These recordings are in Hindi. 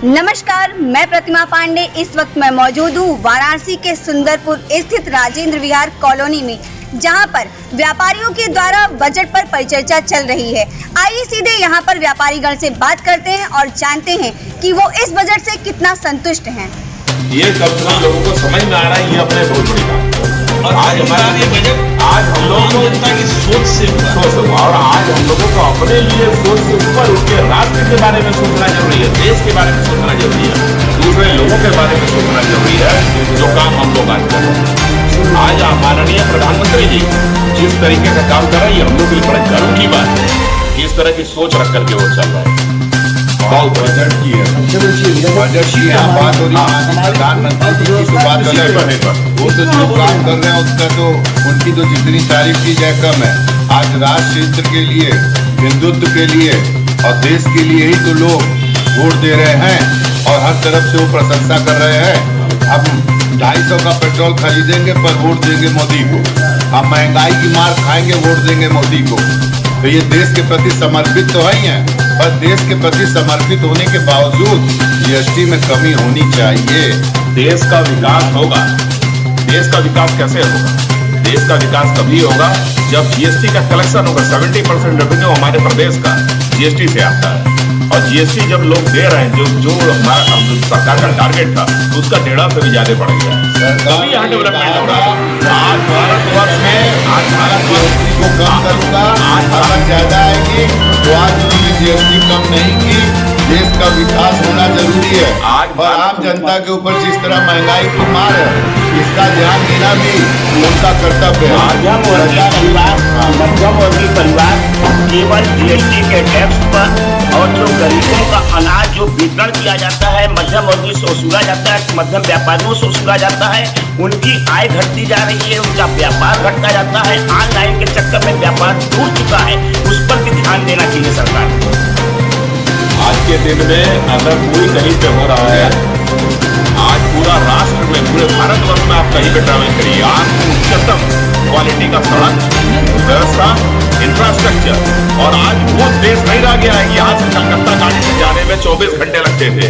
नमस्कार, मैं प्रतिमा पांडे। इस वक्त मैं मौजूद हूँ वाराणसी के सुंदरपुर स्थित राजेंद्र विहार कॉलोनी में, जहां पर व्यापारियों के द्वारा बजट पर परिचर्चा चल रही है। आइए सीधे यहां पर व्यापारीगण से बात करते हैं और जानते हैं कि वो इस बजट से कितना संतुष्ट हैं। ये कब तक लोगों को समझ में आ रहा है, ये अपने बहुत बड़ी बात है। और आज हमारा ये बजट आज हम लोगों को जनता की सोच से और आज हम लोगों को अपने लिए सोच से ऊपर उनके राष्ट्र के बारे में सोचना जरूरी है, देश के बारे में सोचना जरूरी है, दूसरे लोगों के बारे में सोचना जरूरी है, जो काम हम लोग आज कर रहे हैं। आज माननीय प्रधानमंत्री जी जिस तरीके का काम कर रहे हैं, ये हम लोग के लिए बड़े गर्व की बात है। इस तरह की सोच रख करके वो चल रहा है। बजट की है, बजट की यहाँ बात हो रही है। प्रधानमंत्री जी की तो बात अलग है, वो तो जो काम कर रहे हैं उसका तो उनकी तो जितनी तारीफ की जाए कम है। आज राष्ट्र हित के लिए, हिंदुत्व के लिए और देश के लिए ही तो लोग वोट दे रहे हैं और हर तरफ से वो प्रशंसा कर रहे हैं। हम 250 का पेट्रोल खरीदेंगे पर वोट देंगे मोदी को, हम महंगाई की मार खाएंगे वोट देंगे मोदी को। तो ये देश के प्रति समर्पित तो है ही है, पर देश के प्रति समर्पित होने के बावजूद जीएसटी में कमी होनी चाहिए। देश का विकास होगा। देश का विकास कैसे होगा? देश का विकास तभी होगा जब जीएसटी का कलेक्शन होगा। 70% रेवेन्यू हमारे प्रदेश का जीएसटी से आता है, और जीएसटी जब लोग दे रहे हैं, जो हमारा सरकार का टारगेट था उसका 1.5 से भी ज्यादा बढ़ गया है। तभी यहाँ डेवलपमेंट हो रहा है। आज भारतवर्ष में जीएसटी को कम करूंगा, अगर ज्यादा आएगी तो आज उन्होंने जीएसटी कम नहीं की। देश का विकास होना जरूरी है और आम जनता के ऊपर जिस तरह महंगाई की मार है, इसका ध्यान देना भी उनका कर्तव्य है। मध्यम वर्गीय परिवार केवल जीएसटी के टैक्स पर और जो गरीबों का अनाज जो वितरण किया जाता है, मध्यम वर्गीय से वसूला जाता है, मध्यम व्यापारियों से वसूला जाता है, उनकी आय घटती जा रही है, उनका व्यापार घटता जाता है। ऑनलाइन के चक्कर में व्यापार टूट चुका है, उस पर भी ध्यान देना चाहिए सरकार को। आज के दिन में अगर कोई कहीं पे हो रहा है, आज पूरा राष्ट्र में, पूरे भारतवर्ष में आप कहीं पे ट्रैवल करिए, आपको उच्चतम क्वालिटी का सड़क व्यवस्था, इंफ्रास्ट्रक्चर, और आज वो देश नहीं रह गया है कि यहाँ से कलकत्ता गाड़ी से जाने में 24 घंटे लगते थे।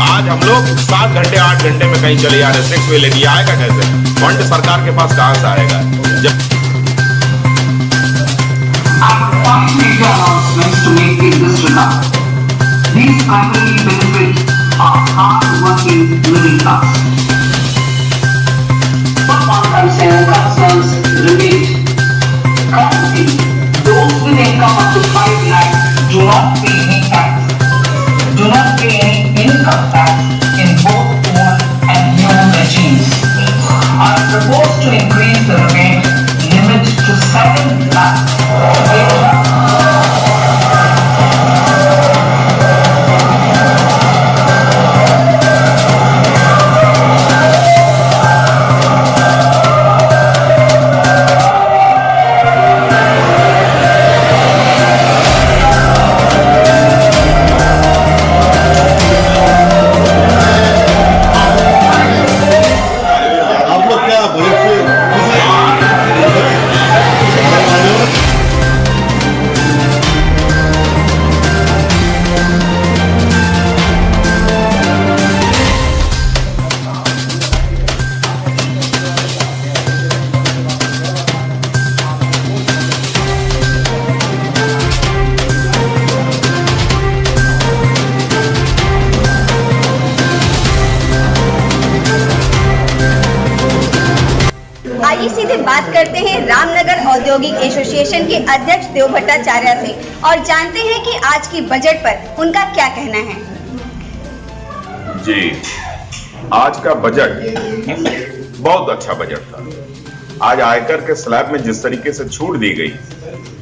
आज हम लोग 7 घंटे 8 घंटे में कहीं चले जा रहे। 6 वे लेनी आएगा कैसे? फंड सरकार के पास कहाँ से आएगा? जब These primarily benefit our hard-working middle class. But one concerns remain. Currently, those with income up to 5 lakhs do not pay any tax. Do not pay any income tax in both old and new regimes. I propose to increase the rebate limit to 7 lakhs. आइए सीधे बात करते हैं रामनगर औद्योगिक एसोसिएशन के अध्यक्ष देव भट्टाचार्य से और जानते हैं कि आज की बजट पर उनका क्या कहना है। जी, आज का बजट बहुत अच्छा बजट था। आज आयकर के स्लैब में जिस तरीके से छूट दी गई,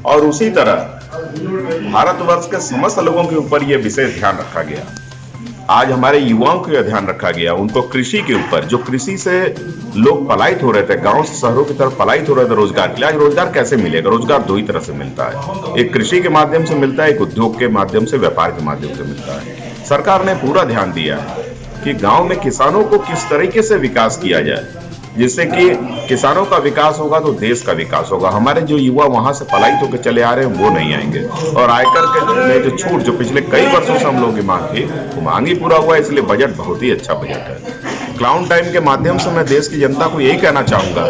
और उसी तरह भारतवर्ष के समस्त लोगों के ऊपर यह विशेष ध्यान रखा गया। आज हमारे युवाओं का ध्यान रखा गया, उनको कृषि के ऊपर, जो कृषि से लोग पलायित हो रहे थे, गांव से शहरों की तरफ पलायित हो रहे थे रोजगार के लिए। आज रोजगार कैसे मिलेगा? रोजगार 2 ही तरह से मिलता है, एक कृषि के माध्यम से मिलता है, एक उद्योग के माध्यम से, व्यापार के माध्यम से मिलता है। सरकार ने पूरा ध्यान दिया है कि गांव में किसानों को किस तरीके से विकास किया जाए, जिससे कि किसानों का विकास होगा तो देश का विकास होगा। हमारे जो युवा वहां से पलायित होकर चले आ रहे हैं वो नहीं आएंगे। और आयकर के में जो छूट जो पिछले कई वर्षों से हम लोगों की मांग थी वो मांग ही पूरा हुआ, इसलिए बजट बहुत ही अच्छा बजट है। क्लाउन टाइम के माध्यम से मैं देश की जनता को यही कहना चाहूंगा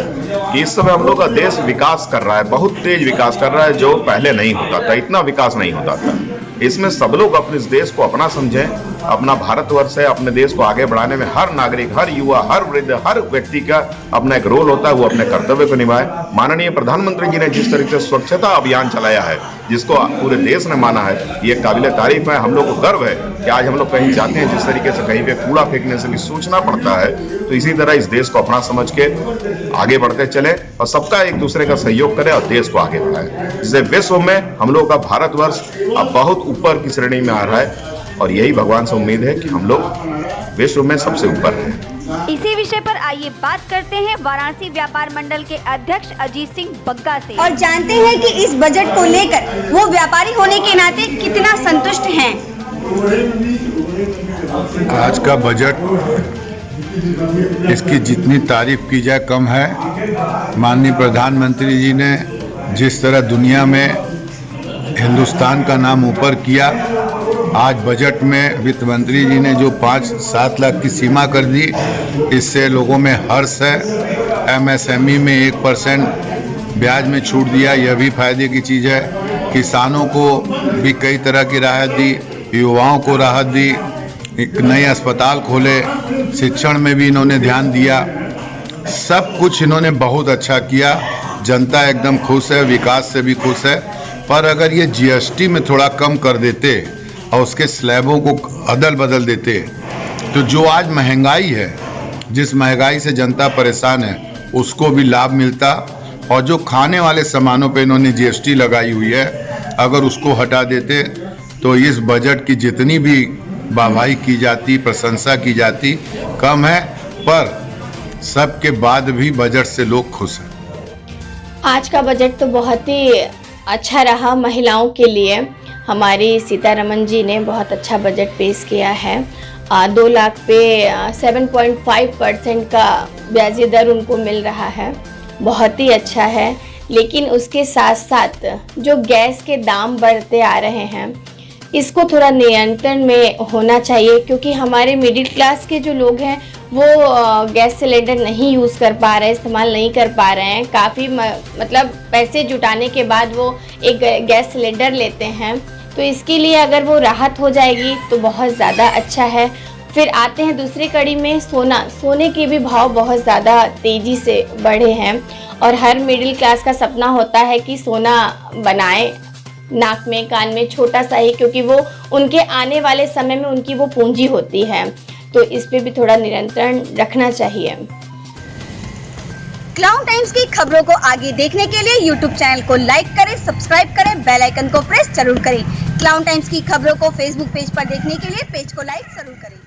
कि इस समय हम लोग का देश विकास कर रहा है, बहुत तेज विकास कर रहा है, जो पहले नहीं होता था, इतना विकास नहीं होता था। इसमें सब लोग अपने इस देश को अपना समझें, अपना भारतवर्ष है, अपने देश को आगे बढ़ाने में हर नागरिक, हर युवा, हर वृद्ध, हर व्यक्ति का अपना एक रोल होता है, वो अपने कर्तव्य को निभाए। माननीय प्रधानमंत्री जी ने जिस तरीके से स्वच्छता अभियान चलाया है, जिसको पूरे देश ने माना है, ये काबिल तारीफ है। हम लोग को गर्व है कि आज हम लोग कहीं जाते हैं, जिस तरीके से कहीं पे कूड़ा फेंकने से भी सूचना पड़ता है, तो इसी तरह इस देश को अपना समझ के आगे बढ़ते चले और सबका एक दूसरे का सहयोग करें और देश को आगे बढ़ाए, जिससे विश्व में हम लोग का भारतवर्ष अब बहुत ऊपर की श्रेणी में आ रहा है। और यही भगवान से उम्मीद है कि हम लोग विश्व में सबसे ऊपर रहें। इसी विषय पर आइए बात करते हैं वाराणसी व्यापार मंडल के अध्यक्ष अजीत सिंह बग्गा से और जानते हैं कि इस बजट को लेकर वो व्यापारी होने के नाते कितना संतुष्ट हैं। आज का बजट, इसकी जितनी तारीफ की जाए कम है। माननीय प्रधानमंत्री जी ने जिस तरह दुनिया में हिंदुस्तान का नाम ऊपर किया, आज बजट में वित्त मंत्री जी ने जो 5-7 लाख की सीमा कर दी, इससे लोगों में हर्ष है। MSME में 1% ब्याज में छूट दिया, यह भी फायदे की चीज़ है। किसानों को भी कई तरह की राहत दी, युवाओं को राहत दी, एक नए अस्पताल खोले, शिक्षण में भी इन्होंने ध्यान दिया। सब कुछ इन्होंने बहुत अच्छा किया। जनता एकदम खुश है, विकास से भी खुश है। पर अगर ये GST में थोड़ा कम कर देते और उसके स्लैबों को अदल बदल देते, तो जो आज महंगाई है, जिस महंगाई से जनता परेशान है, उसको भी लाभ मिलता। और जो खाने वाले सामानों पे इन्होंने GST लगाई हुई है, अगर उसको हटा देते तो इस बजट की जितनी भी वाहवाही की जाती, प्रशंसा की जाती, कम है। पर सबके बाद भी बजट से लोग खुश हैं। आज का बजट तो बहुत ही अच्छा रहा महिलाओं के लिए। हमारी सीतारमन जी ने बहुत अच्छा बजट पेश किया है। 2 लाख पे 7.5% का ब्याजी दर उनको मिल रहा है, बहुत ही अच्छा है। लेकिन उसके साथ साथ जो गैस के दाम बढ़ते आ रहे हैं, इसको थोड़ा नियंत्रण में होना चाहिए, क्योंकि हमारे मिडिल क्लास के जो लोग हैं वो गैस सिलेंडर नहीं यूज़ कर पा रहे हैं, इस्तेमाल नहीं कर पा रहे हैं। काफ़ी मतलब पैसे जुटाने के बाद वो एक गैस सिलेंडर लेते हैं, तो इसके लिए अगर वो राहत हो जाएगी तो बहुत ज़्यादा अच्छा है। फिर आते हैं दूसरी कड़ी में सोने के भी भाव बहुत ज़्यादा तेज़ी से बढ़े हैं और हर मिडिल क्लास का सपना होता है कि सोना बनाए, नाक में कान में छोटा सा ही, क्योंकि वो उनके आने वाले समय में उनकी वो पूंजी होती है। तो इस पे भी थोड़ा नियंत्रण रखना चाहिए। क्लाउन टाइम्स की खबरों को आगे देखने के लिए YouTube चैनल को लाइक करें, सब्सक्राइब करें, बेल आइकन को प्रेस जरूर करें। क्लाउन टाइम्स की खबरों को Facebook पेज पर देखने के लिए पेज को लाइक जरूर करें।